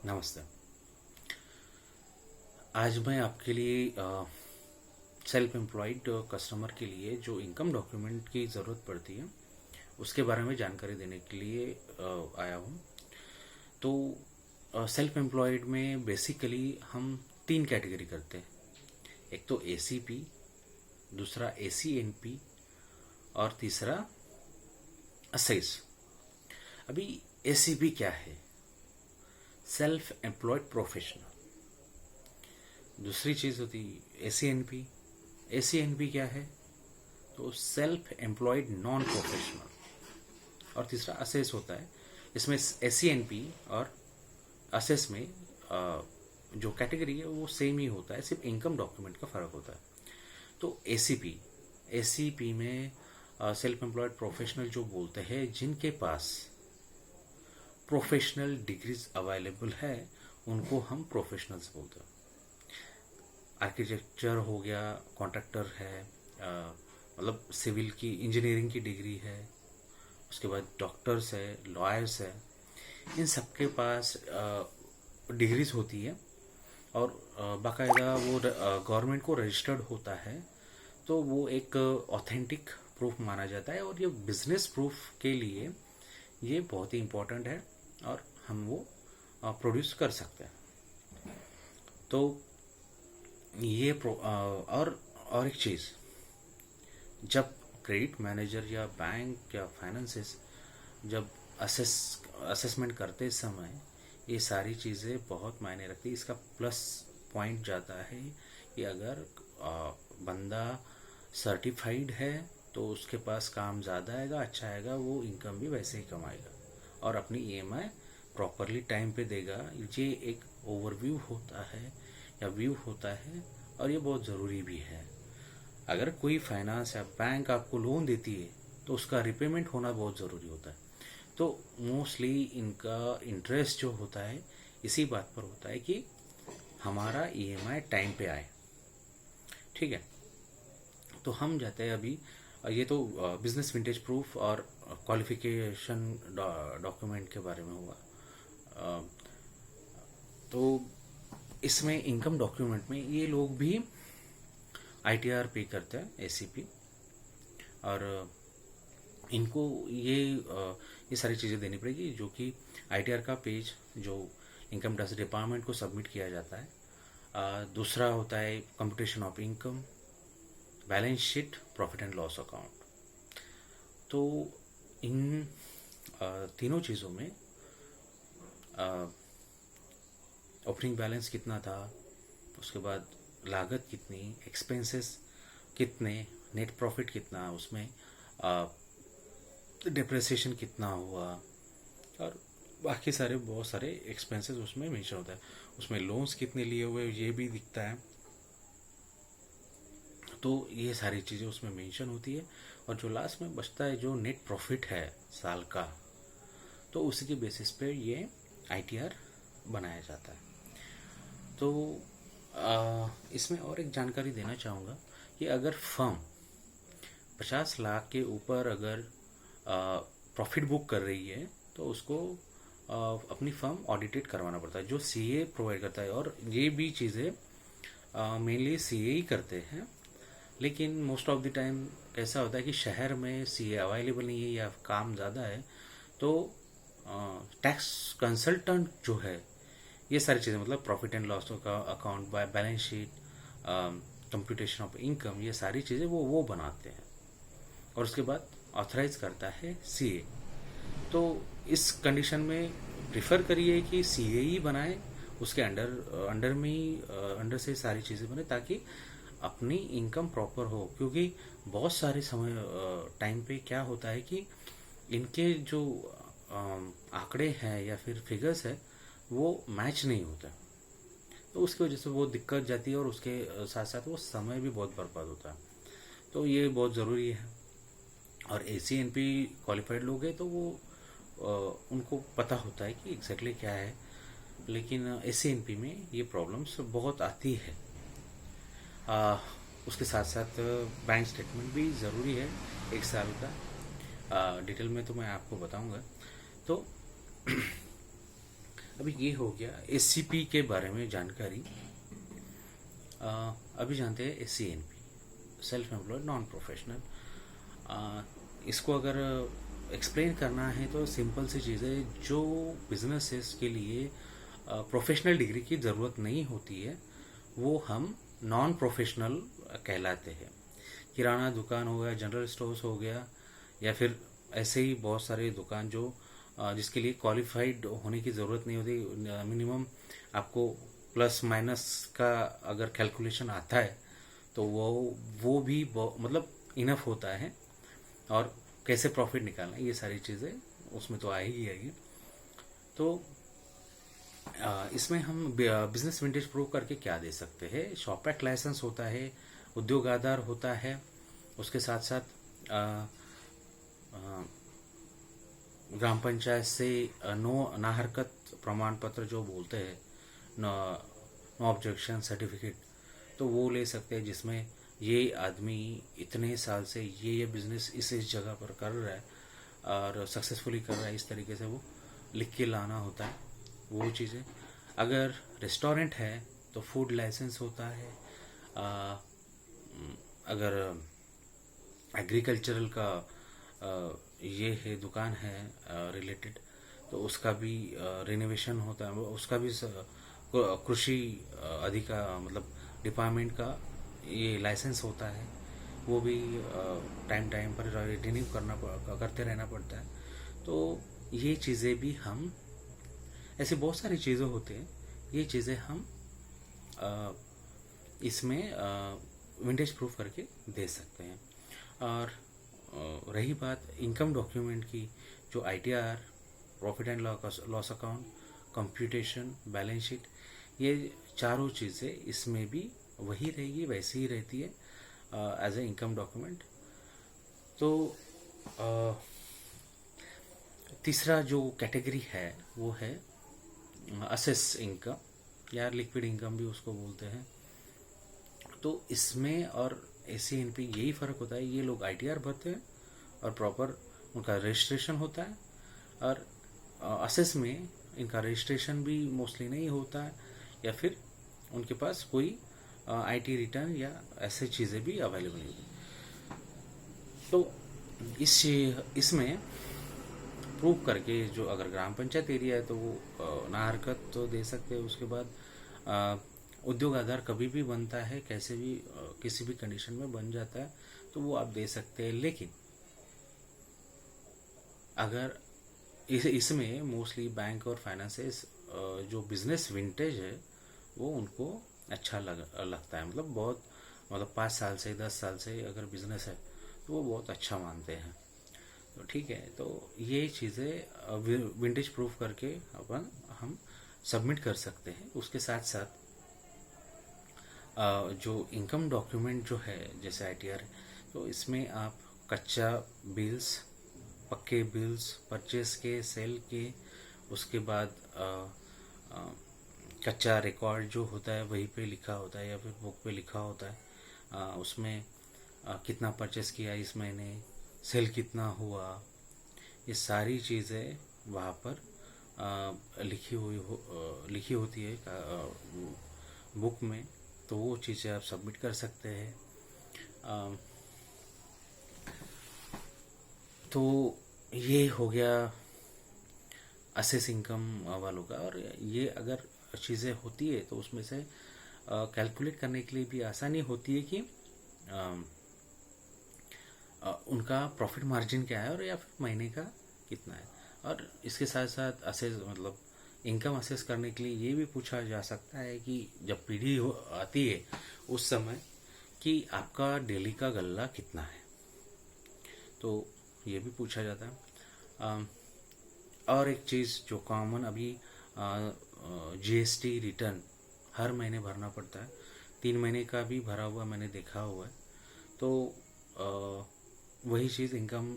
नमस्ते। आज मैं आपके लिए सेल्फ एम्प्लॉयड कस्टमर के लिए जो इनकम डॉक्यूमेंट की ज़रूरत पड़ती है उसके बारे में जानकारी देने के लिए आया हूँ। तो सेल्फ एम्प्लॉयड में बेसिकली हम तीन कैटेगरी करते हैं। एक तो एसीपी, दूसरा एसीएनपी और तीसरा असेस। अभी एसीपी क्या है? Self employed professional. दूसरी चीज़ होती एसीएनपी। एसीएनपी क्या है? तो सेल्फ एम्प्लॉयड नॉन प्रोफेशनल। और तीसरा असेस होता है। इसमें एसीएनपी और असेस में जो कैटेगरी है वो सेम ही होता है, सिर्फ इनकम डॉक्यूमेंट का फ़र्क होता है। तो एसीपी, एसीपी में सेल्फ एम्प्लॉयड प्रोफेशनल जो बोलते हैं, जिनके पास प्रोफेशनल डिग्रीज अवेलेबल है, उनको हम प्रोफेशनल्स बोलते हैं। आर्किटेक्चर हो गया, कॉन्ट्रैक्टर है, मतलब सिविल की इंजीनियरिंग की डिग्री है, उसके बाद डॉक्टर्स है, लॉयर्स है, इन सबके पास डिग्रीज होती है और बाकायदा वो गवर्नमेंट को रजिस्टर्ड होता है। तो वो एक ऑथेंटिक प्रूफ माना जाता है और ये बिजनेस प्रूफ के लिए ये बहुत ही इम्पोर्टेंट है और हम वो प्रोड्यूस कर सकते हैं। तो ये और एक चीज़, जब क्रेडिट मैनेजर या बैंक या फाइनेंसेस जब असेसमेंट करते समय ये सारी चीज़ें बहुत मायने रखती है। इसका प्लस पॉइंट जाता है कि अगर बंदा सर्टिफाइड है तो उसके पास काम ज़्यादा आएगा, अच्छा आएगा, वो इनकम भी वैसे ही कमाएगा और अपनी ईएमआई प्रॉपरली टाइम पे देगा। ये एक ओवरव्यू होता है या व्यू होता है और ये बहुत ज़रूरी भी है। अगर कोई फाइनेंस या बैंक आपको लोन देती है तो उसका रिपेमेंट होना बहुत ज़रूरी होता है। तो मोस्टली इनका इंटरेस्ट जो होता है इसी बात पर होता है कि हमारा ईएमआई टाइम पे आए। ठीक है, तो हम जाते हैं अभी, ये तो बिजनेस विंटेज प्रूफ और क्वालिफिकेशन डॉक्यूमेंट के बारे में हुआ। तो इसमें इनकम डॉक्यूमेंट में ये लोग भी आईटीआर पे करते हैं, एसीपी, और इनको ये सारी चीज़ें देनी पड़ेगी, जो कि आईटीआर का पेज जो इनकम टैक्स डिपार्टमेंट को सबमिट किया जाता है। दूसरा होता है computation of income, balance sheet, profit and loss account. तो इन तीनों चीज़ों में ओपनिंग बैलेंस कितना था, उसके बाद लागत कितनी, एक्सपेंसेस कितने, नेट प्रॉफिट कितना, उसमें डिप्रेसिएशन कितना हुआ और बाकी सारे बहुत सारे एक्सपेंसेस उसमें मेंशन होता है। उसमें लोन्स कितने लिए हुए ये भी दिखता है। तो ये सारी चीज़ें उसमें मेंशन होती है और जो लास्ट में बचता है, जो नेट प्रॉफिट है साल का, तो उसी के बेसिस पे ये आईटीआर बनाया जाता है। तो इसमें और एक जानकारी देना चाहूँगा कि अगर फर्म 50 लाख के ऊपर अगर प्रॉफिट बुक कर रही है तो उसको अपनी फर्म ऑडिटेड करवाना पड़ता है, जो सीए प्रोवाइड करता है। और ये भी चीज़ें मेनली सीए ही करते हैं, लेकिन मोस्ट ऑफ द टाइम कैसा होता है कि शहर में सीए अवेलेबल नहीं है या काम ज़्यादा है, तो टैक्स कंसल्टेंट जो है ये सारी चीज़ें, मतलब प्रॉफिट एंड लॉस का account, by balance sheet, computation of income, ये सारी चीज़ें वो बनाते हैं और उसके बाद ऑथराइज करता है सीए। तो इस कंडीशन में प्रिफर करिए कि सीए ही बनाए, उसके अंडर में ही अंडर से सारी चीज़ें बने, ताकि अपनी इनकम प्रॉपर हो। क्योंकि बहुत सारे समय टाइम पे क्या होता है कि इनके जो आंकड़े हैं या फिर फिगर्स है वो मैच नहीं होता, तो उसकी वजह से वो दिक्कत जाती है और उसके साथ साथ वो समय भी बहुत बर्बाद होता है। तो ये बहुत ज़रूरी है। और एसीएनपी क्वालिफाइड लोग हैं तो वो उनको पता होता है कि एग्जैक्टली क्या है, लेकिन एसीएनपी में ये प्रॉब्लम्स बहुत आती है। उसके साथ साथ बैंक स्टेटमेंट भी ज़रूरी है 1 साल का। डिटेल में तो मैं आपको बताऊंगा। तो अभी ये हो गया एससीपी के बारे में जानकारी। अभी जानते हैं एससीएनपी, सेल्फ एम्प्लॉयड नॉन प्रोफेशनल। इसको अगर एक्सप्लेन करना है तो सिंपल सी चीज़ें, जो बिजनेसेस के लिए प्रोफेशनल डिग्री की ज़रूरत नहीं होती है वो हम नॉन प्रोफेशनल कहलाते हैं। किराना दुकान हो गया, जनरल स्टोर्स हो गया, या फिर ऐसे ही बहुत सारे दुकान जो जिसके लिए क्वालिफाइड होने की ज़रूरत नहीं होती। मिनिमम आपको प्लस माइनस का अगर कैलकुलेशन आता है तो वो भी मतलब इनफ होता है। और कैसे प्रॉफिट निकालना है ये सारी चीज़ें उसमें तो आएगी आएगी। तो इसमें हम बिजनेस विंटेज प्रूव करके क्या दे सकते हैं। शॉप एक्ट लाइसेंस होता है, उद्योग आधार होता है, उसके साथ साथ ग्राम पंचायत से नो नाहरकत प्रमाण पत्र जो बोलते हैं, नो ऑब्जेक्शन सर्टिफिकेट, तो वो ले सकते हैं, जिसमें ये आदमी इतने साल से ये बिजनेस इस जगह पर कर रहा है और सक्सेसफुली कर रहा है, इस तरीके से वो लिख के लाना होता है वो चीज़ें। अगर रेस्टोरेंट है तो फूड लाइसेंस होता है। अगर एग्रीकल्चरल का ये है दुकान है रिलेटेड, तो उसका भी रिनोवेशन होता है, उसका भी कृषि मतलब डिपार्टमेंट का ये लाइसेंस होता है, वो भी टाइम टाइम पर रिन्यू करते रहना पड़ता है। तो ये चीज़ें भी हम, ऐसे बहुत सारी चीज़ें होती हैं, ये चीज़ें हम इसमें विंटेज प्रूफ करके दे सकते हैं। और रही बात इनकम डॉक्यूमेंट की, जो ITR, profit and loss account, computation, balance sheet, ये चारों चीज़ें इसमें भी वही रहेगी, वैसी ही रहती है एज ए इनकम डॉक्यूमेंट। तो तीसरा जो कैटेगरी है वो है असेस इनकम या लिक्विड इनकम भी उसको बोलते हैं। तो इसमें और एससीएनपी यही फ़र्क होता है, ये लोग आईटीआर भरते हैं और प्रॉपर उनका रजिस्ट्रेशन होता है, और असेस में इनका रजिस्ट्रेशन भी मोस्टली नहीं होता है, या फिर उनके पास कोई आईटी रिटर्न या ऐसे चीज़ें भी अवेलेबल नहीं होती। तो इसमें प्रूव करके, जो अगर ग्राम पंचायत एरिया है तो वो नाहरकत तो दे सकते हैं। उसके बाद उद्योग आधार कभी भी बनता है, कैसे भी किसी भी कंडीशन में बन जाता है, तो वो आप दे सकते हैं। लेकिन अगर इसमें मोस्टली बैंक और फाइनेंसेस जो बिजनेस विंटेज है वो उनको अच्छा लगता है, मतलब 5 साल से 10 साल से अगर बिजनेस है तो वो बहुत अच्छा मानते हैं। तो ठीक है, तो ये चीज़ें विंटेज प्रूफ करके हम सबमिट कर सकते हैं। उसके साथ साथ जो इनकम डॉक्यूमेंट जो है जैसे आईटीआर, तो इसमें आप कच्चा बिल्स, पक्के बिल्स, परचेस के, सेल के, उसके बाद कच्चा रिकॉर्ड जो होता है वहीं पे लिखा होता है या फिर बुक पे लिखा होता है, उसमें कितना परचेस किया इस महीने, सेल कितना हुआ, ये सारी चीज़ें वहाँ पर लिखी होती है बुक में। तो वो चीज़ें आप सबमिट कर सकते हैं। तो ये हो गया असेस इनकम वालों का। और ये अगर चीज़ें होती है तो उसमें से कैलकुलेट करने के लिए भी आसानी होती है कि उनका प्रॉफिट मार्जिन क्या है और या फिर महीने का कितना है। और इसके साथ साथ असेस मतलब इनकम असेस करने के लिए ये भी पूछा जा सकता है कि जब पीढ़ी आती है उस समय कि आपका डेली का गल्ला कितना है, तो ये भी पूछा जाता है। और एक चीज़ जो कॉमन अभी जीएसटी रिटर्न हर महीने भरना पड़ता है, 3 महीने का भी भरा हुआ मैंने देखा हुआ है। तो वही चीज़ इनकम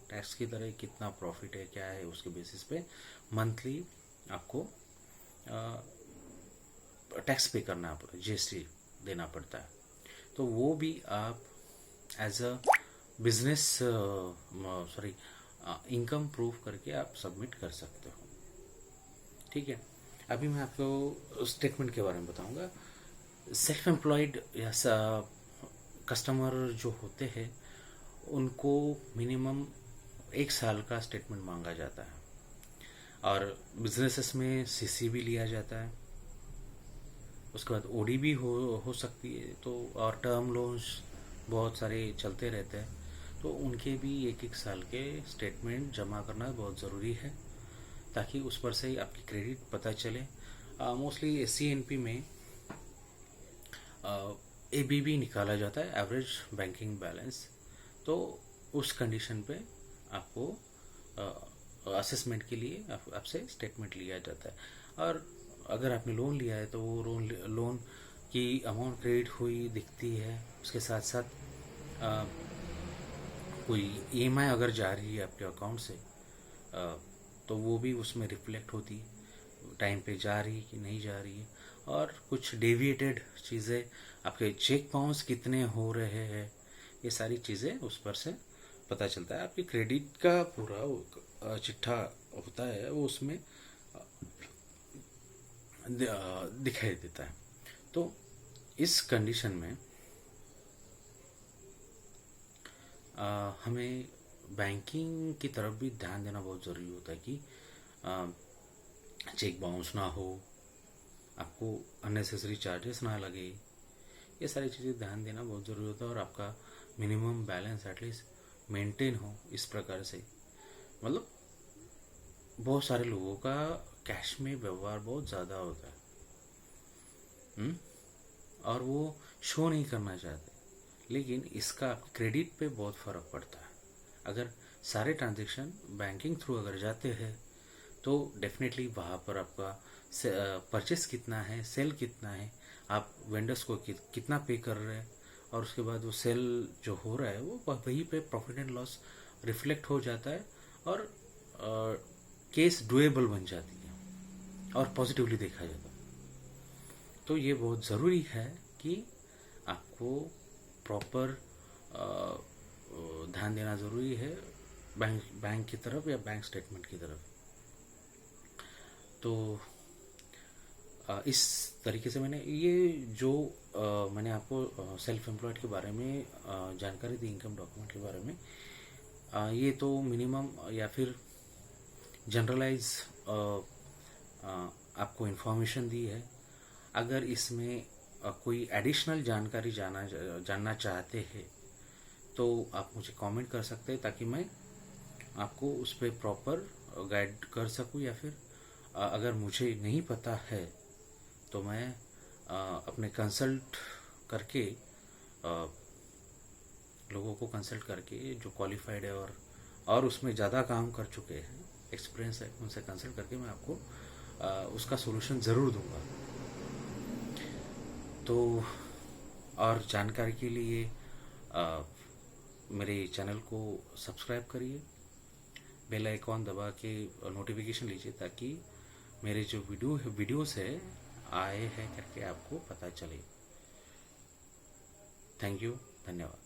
टैक्स की तरह कितना प्रॉफिट है क्या है उसके बेसिस पे मंथली आपको टैक्स पे करना पड़ता है, जीएसटी देना पड़ता है। तो वो भी आप as a business income proof करके आप सबमिट कर सकते हो। ठीक है। अभी मैं आपको स्टेटमेंट के बारे में बताऊंगा। सेल्फ एम्प्लॉयड या कस्टमर जो होते हैं उनको मिनिमम 1 साल का स्टेटमेंट मांगा जाता है, और बिजनेसेस में सीसी भी लिया जाता है, उसके बाद ओडी भी हो सकती है, तो और टर्म लोन्स बहुत सारे चलते रहते हैं, तो उनके भी 1-1 साल के स्टेटमेंट जमा करना बहुत ज़रूरी है, ताकि उस पर से आपकी क्रेडिट पता चले। मोस्टली SCNP में ABB निकाला जाता है, एवरेज बैंकिंग बैलेंस, तो उस कंडीशन पे आपको असेसमेंट के लिए आपसे स्टेटमेंट लिया जाता है। और अगर आपने लोन लिया है तो वो लोन की अमाउंट क्रेडिट हुई दिखती है, उसके साथ साथ कोई EMI अगर जा रही है आपके अकाउंट से तो वो भी उसमें रिफ्लेक्ट होती है, टाइम पे जा रही है कि नहीं जा रही है। और कुछ डेविएटेड चीज़ें, आपके चेक बाउंस कितने हो रहे हैं, ये सारी चीज़ें उस पर से पता चलता है। आपकी क्रेडिट का पूरा चिट्ठा होता है, वो उसमें दिखाई देता है। तो इस कंडीशन में हमें बैंकिंग की तरफ भी ध्यान देना बहुत ज़रूरी होता है कि चेक बाउंस ना हो, आपको अननेसेसरी चार्जेस ना लगे, ये सारी चीज़ें ध्यान देना बहुत ज़रूरी होता है। और आपका मिनिमम बैलेंस एटलीस्ट मेंटेन हो, इस प्रकार से। मतलब बहुत सारे लोगों का कैश में व्यवहार बहुत ज़्यादा होता है, और वो शो नहीं करना चाहते, लेकिन इसका क्रेडिट पे बहुत फ़र्क पड़ता है। अगर सारे ट्रांजैक्शन बैंकिंग थ्रू अगर जाते हैं तो डेफिनेटली वहाँ पर आपका परचेस कितना है, सेल कितना है, आप वेंडर्स को कितना पे कर रहे हैं, और उसके बाद वो सेल जो हो रहा है वो वहीं पे प्रॉफिट एंड लॉस रिफ्लेक्ट हो जाता है, और केस डुएबल बन जाती है और पॉजिटिवली देखा जाता है। तो ये बहुत ज़रूरी है कि आपको प्रॉपर ध्यान देना ज़रूरी है बैंक की तरफ या बैंक स्टेटमेंट की तरफ। तो इस तरीके से मैंने ये जो मैंने आपको सेल्फ एम्प्लॉयड के बारे में जानकारी दी, इनकम डॉक्यूमेंट के बारे में, ये तो मिनिमम या फिर जनरलाइज आपको इन्फॉर्मेशन दी है। अगर इसमें कोई एडिशनल जानकारी जानना चाहते हैं तो आप मुझे कमेंट कर सकते हैं, ताकि मैं आपको उस पर प्रॉपर गाइड कर सकूं, या फिर अगर मुझे नहीं पता है तो मैं अपने कंसल्ट करके लोगों को कंसल्ट करके जो क्वालिफाइड है और उसमें ज़्यादा काम कर चुके हैं, एक्सपीरियंस है, उनसे कंसल्ट करके मैं आपको उसका सॉल्यूशन ज़रूर दूंगा। तो और जानकारी के लिए मेरे चैनल को सब्सक्राइब करिए, बेल आइकॉन दबा के नोटिफिकेशन लीजिए, ताकि मेरे जो वीडियोस है आए हैं करके आपको पता चले। थैंक यू, धन्यवाद।